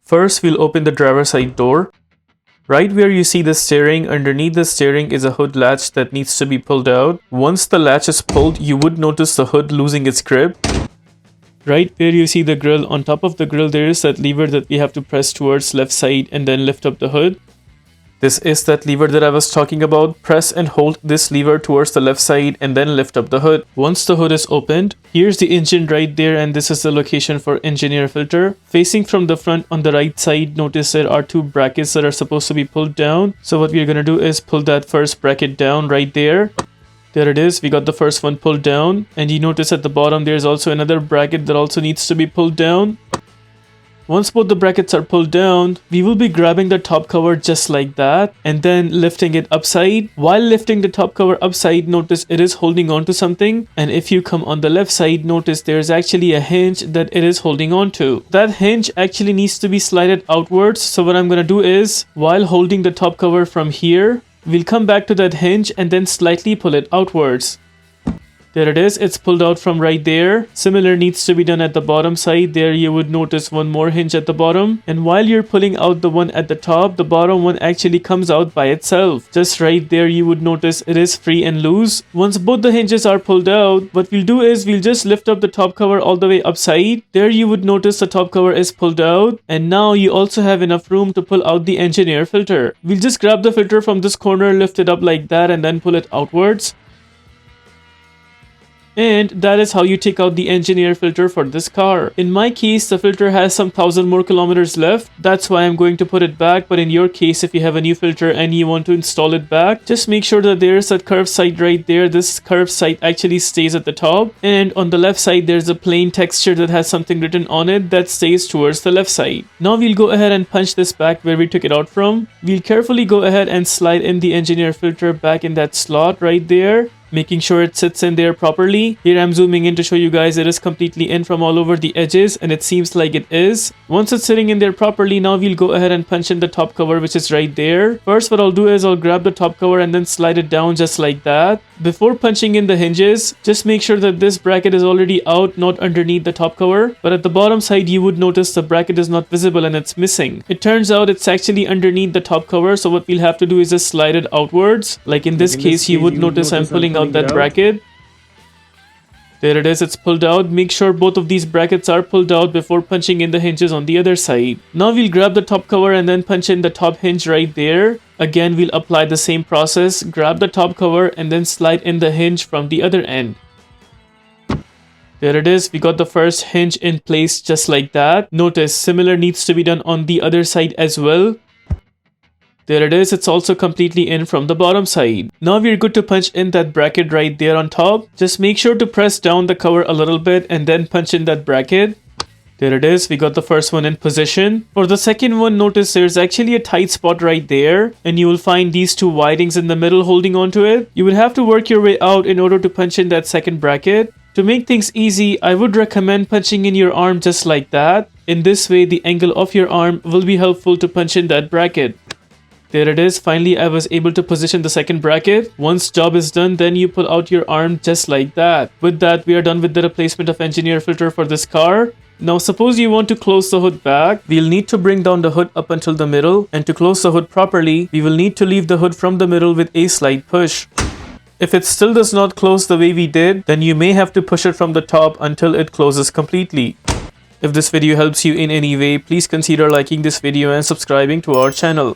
First, we'll open the driver's side door. Right where you see the steering, underneath the steering is a hood latch that needs to be pulled out. Once the latch is pulled, you would notice the hood losing its grip. Right where you see the grill, on top of the grill there is that lever that we have to press towards left side and then lift up the hood. This is that lever that I was talking about. Press and hold this lever towards the left side and then lift up the hood. Once the hood is opened, here's the engine right there, and this is the location for engine air filter. Facing from the front on the right side, notice there are two brackets that are supposed to be pulled down. So what we're going to do is pull that first bracket down right there. There it is. We got the first one pulled down, and you notice at the bottom there's also another bracket that also needs to be pulled down. Once both the brackets are pulled down, we will be grabbing the top cover just like that and then lifting it upside. While lifting the top cover upside, notice it is holding on to something, and if you come on the left side, notice there's actually a hinge that it is holding on to. That hinge actually needs to be slided outwards, so what I'm gonna do is, while holding the top cover from here, we'll come back to that hinge and then slightly pull it outwards. There it is, it's pulled out from right there. Similar needs to be done at the bottom side. There you would notice one more hinge at the bottom. And while you're pulling out the one at the top, the bottom one actually comes out by itself. Just right there you would notice it is free and loose. Once both the hinges are pulled out, what we'll do is we'll just lift up the top cover all the way upside. There you would notice the top cover is pulled out. And now you also have enough room to pull out the engine air filter. We'll just grab the filter from this corner, lift it up like that, and then pull it outwards. And that is how you take out the engine air filter for this car. In my case, the filter has some 1,000 more kilometers left. That's why I'm going to put it back. But in your case, if you have a new filter and you want to install it back, just make sure that there's a curved side right there. This curved side actually stays at the top. And on the left side, there's a plain texture that has something written on it that stays towards the left side. Now we'll go ahead and punch this back where we took it out from. We'll carefully go ahead and slide in the engine air filter back in that slot right there, making sure it sits in there properly. Here I'm zooming in to show you guys it is completely in from all over the edges, and it seems like it is. Once it's sitting in there properly, now we'll go ahead and punch in the top cover, which is right there. First, what I'll do is I'll grab the top cover and then slide it down just like that. Before punching in the hinges, just make sure that this bracket is already out, not underneath the top cover. But at the bottom side, you would notice the bracket is not visible and it's missing. It turns out it's actually underneath the top cover, so what we'll have to do is just slide it outwards. Like in this case, you would notice I'm pulling out that bracket. There it is, it's pulled out. Make sure both of these brackets are pulled out before punching in the hinges on the other side. Now we'll grab the top cover and then punch in the top hinge right there. Again, we'll apply the same process. Grab the top cover and then slide in the hinge from the other end. There it is, we got the first hinge in place just like that. Notice similar needs to be done on the other side as well. There it is, it's also completely in from the bottom side. Now we're good to punch in that bracket right there on top. Just make sure to press down the cover a little bit and then punch in that bracket. There it is, we got the first one in position. For the second one, notice there's actually a tight spot right there, and you will find these two windings in the middle holding onto it. You will have to work your way out in order to punch in that second bracket. To make things easy, I would recommend punching in your arm just like that. In this way, the angle of your arm will be helpful to punch in that bracket. There it is, finally I was able to position the second bracket. Once job is done, then you pull out your arm just like that. With that, we are done with the replacement of engine air filter for this car. Now suppose you want to close the hood back, we'll need to bring down the hood up until the middle, and to close the hood properly, we will need to leave the hood from the middle with a slight push. If it still does not close the way we did, then you may have to push it from the top until it closes completely. If this video helps you in any way, please consider liking this video and subscribing to our channel.